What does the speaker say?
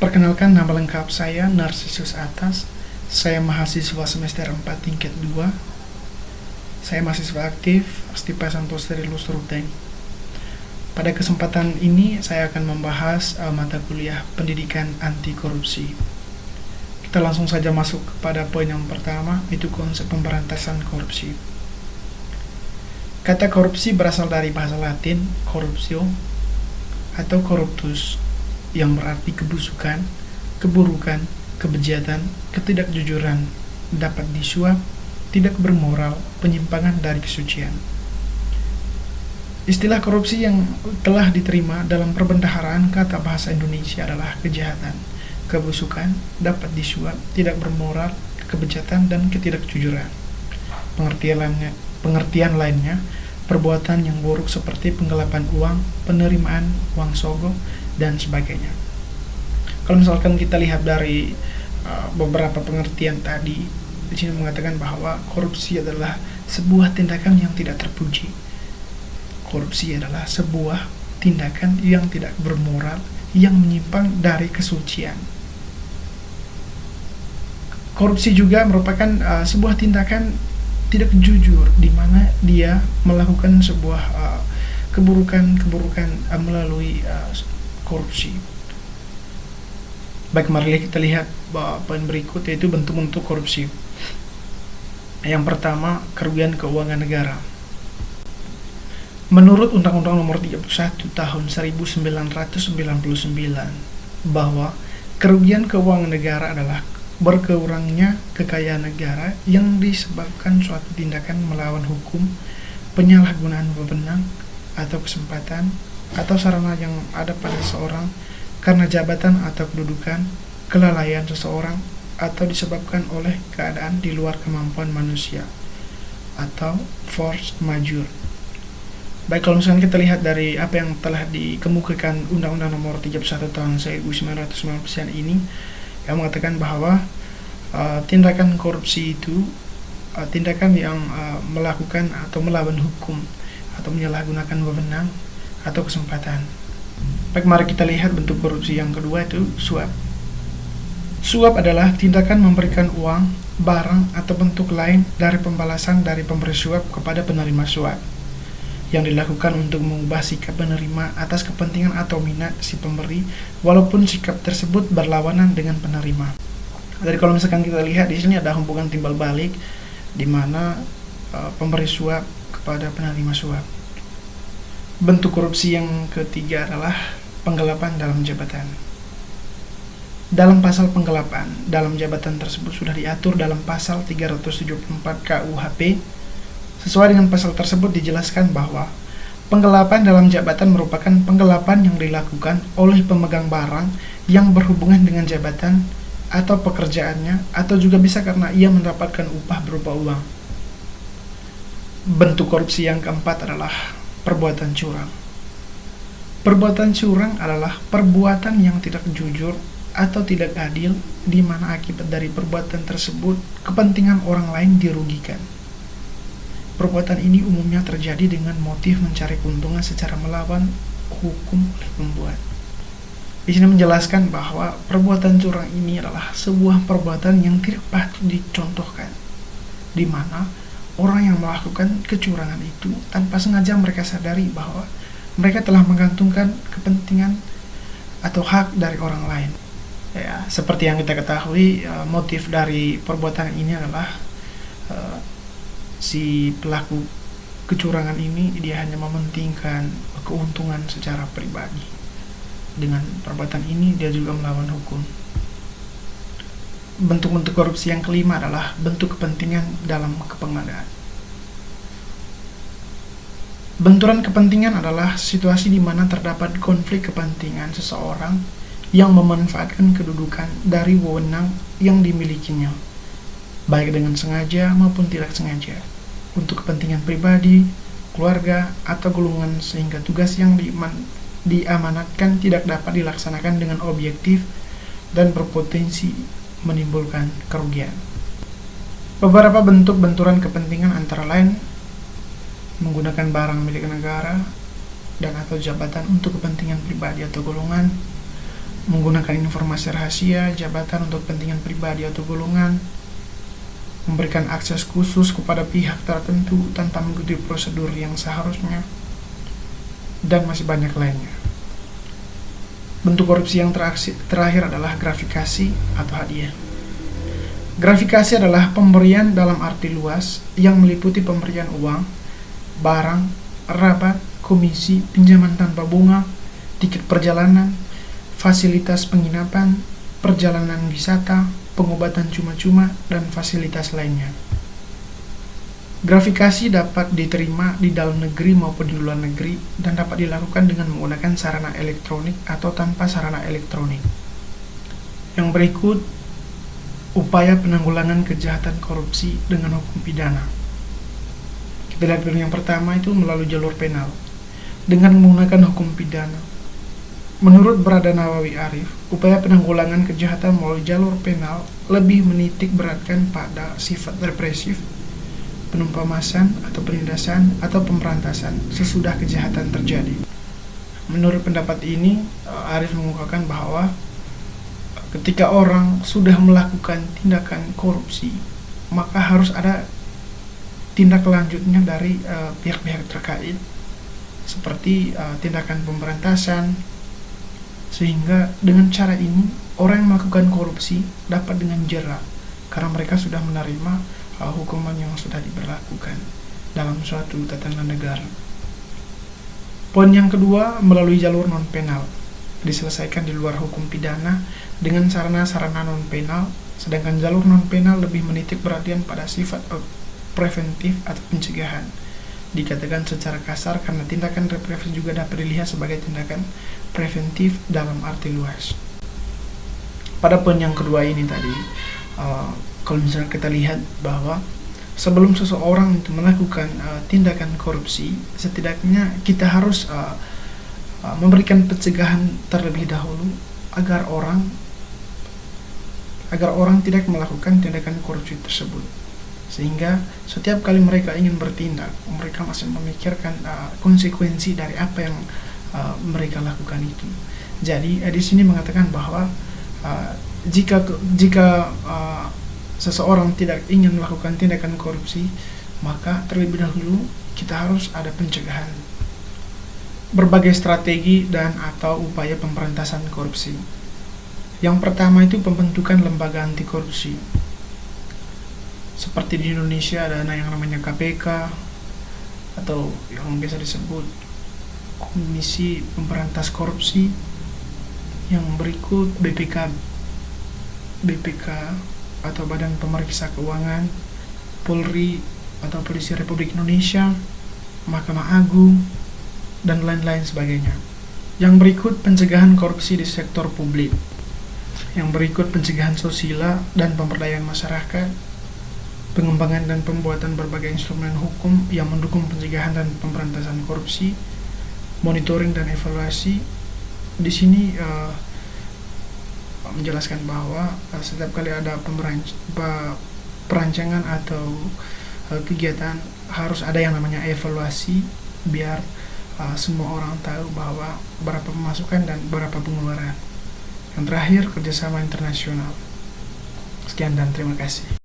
Perkenalkan, nama lengkap saya Narsisus Atas. Saya mahasiswa semester 4 tingkat 2. Saya mahasiswa aktif Stipa Santos dari Lusruteng. Pada kesempatan ini saya akan membahas mata kuliah pendidikan anti korupsi. Kita langsung saja masuk kepada poin yang pertama, yaitu konsep pemberantasan korupsi. Kata korupsi berasal dari bahasa Latin corruptio atau corruptus, yang berarti kebusukan, keburukan, kebejatan, ketidakjujuran, dapat disuap, tidak bermoral, penyimpangan dari kesucian. Istilah korupsi yang telah diterima dalam perbendaharaan kata bahasa Indonesia adalah kejahatan, kebusukan, dapat disuap, tidak bermoral, kebejatan, dan ketidakjujuran. Pengertian lainnya, perbuatan yang buruk seperti penggelapan uang, penerimaan uang sogok, dan sebagainya. Kalau misalkan kita lihat dari beberapa pengertian tadi, di sini mengatakan bahwa korupsi adalah sebuah tindakan yang tidak terpuji. Korupsi adalah sebuah tindakan yang tidak bermoral, yang menyimpang dari kesucian. Korupsi juga merupakan sebuah tindakan tidak jujur, di mana dia melakukan sebuah keburukan melalui korupsi. Baik, mari kita lihat poin berikut, yaitu bentuk-bentuk korupsi. Yang pertama, kerugian keuangan negara. Menurut Undang-Undang Nomor 31 Tahun 1999 bahwa kerugian keuangan negara adalah berkurangnya kekayaan negara yang disebabkan suatu tindakan melawan hukum, penyalahgunaan wewenang atau kesempatan atau sarana yang ada pada seseorang karena jabatan atau kedudukan, kelalaian seseorang, atau disebabkan oleh keadaan di luar kemampuan manusia atau force majeure. Baik, kalau misalnya kita lihat dari apa yang telah dikemukakan Undang-Undang Nomor 31 Tahun 1999 ini, yang mengatakan bahwa tindakan korupsi itu tindakan yang melakukan atau melawan hukum atau menyalahgunakan wewenang atau kesempatan. Baik, mari kita lihat bentuk korupsi yang kedua, itu suap. Suap adalah tindakan memberikan uang, barang, atau bentuk lain dari pembalasan dari pemberi suap kepada penerima suap, yang dilakukan untuk mengubah sikap penerima atas kepentingan atau minat si pemberi, walaupun sikap tersebut berlawanan dengan penerima. Jadi kalau misalkan kita lihat di sini ada hubungan timbal balik, di mana pemberi suap kepada penerima suap. Bentuk korupsi yang ketiga adalah penggelapan dalam jabatan. Dalam pasal penggelapan dalam jabatan tersebut sudah diatur dalam pasal 374 KUHP. Sesuai dengan pasal tersebut dijelaskan bahwa penggelapan dalam jabatan merupakan penggelapan yang dilakukan oleh pemegang barang yang berhubungan dengan jabatan atau pekerjaannya, atau juga bisa karena ia mendapatkan upah berupa uang. Bentuk korupsi yang keempat adalah perbuatan curang. Perbuatan curang adalah perbuatan yang tidak jujur atau tidak adil, di mana akibat dari perbuatan tersebut kepentingan orang lain dirugikan. Perbuatan ini umumnya terjadi dengan motif mencari keuntungan secara melawan hukum oleh pembuat. Di sini menjelaskan bahwa perbuatan curang ini adalah sebuah perbuatan yang tidak patut dicontohkan, di mana orang yang melakukan kecurangan itu tanpa sengaja mereka sadari bahwa mereka telah menggantungkan kepentingan atau hak dari orang lain. Ya, seperti yang kita ketahui, motif dari perbuatan ini adalah si pelaku kecurangan ini dia hanya mementingkan keuntungan secara pribadi. Dengan perbuatan ini dia juga melawan hukum. Bentuk-bentuk korupsi yang kelima adalah bentuk kepentingan dalam kepengadaan. Benturan kepentingan adalah situasi di mana terdapat konflik kepentingan seseorang yang memanfaatkan kedudukan dari wewenang yang dimilikinya, baik dengan sengaja maupun tidak sengaja, untuk kepentingan pribadi, keluarga, atau golongan, sehingga tugas yang diamanatkan tidak dapat dilaksanakan dengan objektif dan berpotensi menimbulkan kerugian. Beberapa bentuk benturan kepentingan antara lain menggunakan barang milik negara dan atau jabatan untuk kepentingan pribadi atau golongan, menggunakan informasi rahasia, jabatan untuk kepentingan pribadi atau golongan, memberikan akses khusus kepada pihak tertentu tanpa mengikuti prosedur yang seharusnya, dan masih banyak lainnya. Bentuk korupsi yang terakhir adalah gratifikasi atau hadiah. Gratifikasi adalah pemberian dalam arti luas yang meliputi pemberian uang, barang, rabat, komisi, pinjaman tanpa bunga, tiket perjalanan, fasilitas penginapan, perjalanan wisata, pengobatan cuma-cuma, dan fasilitas lainnya. Gratifikasi dapat diterima di dalam negeri maupun di luar negeri dan dapat dilakukan dengan menggunakan sarana elektronik atau tanpa sarana elektronik. Yang berikut, upaya penanggulangan kejahatan korupsi dengan hukum pidana. Kita lihat dulu yang pertama itu melalui jalur penal. Dengan menggunakan hukum pidana, menurut Brada Nawawi Arif, upaya penanggulangan kejahatan melalui jalur penal lebih menitik beratkan pada sifat represif, penumpamasan atau penindasan atau pemberantasan sesudah kejahatan terjadi. Menurut pendapat ini, Arif mengungkapkan bahwa ketika orang sudah melakukan tindakan korupsi, maka harus ada tindak lanjutnya dari pihak-pihak terkait, seperti tindakan pemberantasan, sehingga dengan cara ini orang yang melakukan korupsi dapat dengan jera karena mereka sudah menerima hukuman yang sudah diberlakukan dalam suatu tatanan negara. Poin yang kedua, melalui jalur non penal, diselesaikan di luar hukum pidana dengan sarana-sarana non penal, sedangkan jalur non penal lebih menitik perhatian pada sifat preventif atau pencegahan. Dikatakan secara kasar karena tindakan represif juga dapat dilihat sebagai tindakan preventif dalam arti luas. Pada poin yang kedua ini tadi, kalau misalnya kita lihat bahwa sebelum seseorang itu melakukan tindakan korupsi, setidaknya kita harus memberikan pencegahan terlebih dahulu agar orang tidak melakukan tindakan korupsi tersebut. Sehingga setiap kali mereka ingin bertindak, mereka masih memikirkan konsekuensi dari apa yang mereka lakukan itu. Jadi di sini mengatakan bahwa jika seseorang tidak ingin melakukan tindakan korupsi, maka terlebih dahulu kita harus ada pencegahan, berbagai strategi dan atau upaya pemberantasan korupsi. Yang pertama itu pembentukan lembaga anti korupsi. Seperti di Indonesia ada yang namanya KPK atau yang biasa disebut Komisi Pemberantas Korupsi. Yang berikut BPK atau Badan Pemeriksa Keuangan, Polri atau Polisi Republik Indonesia, Mahkamah Agung, dan lain-lain sebagainya. Yang berikut pencegahan korupsi di sektor publik. Yang berikut pencegahan sosial dan pemberdayaan masyarakat, pengembangan dan pembuatan berbagai instrumen hukum yang mendukung pencegahan dan pemberantasan korupsi, monitoring dan evaluasi. Di sini menjelaskan bahwa setiap kali ada perancangan atau kegiatan harus ada yang namanya evaluasi biar semua orang tahu bahwa berapa pemasukan dan berapa pengeluaran. Yang terakhir, kerjasama internasional. Sekian dan terima kasih.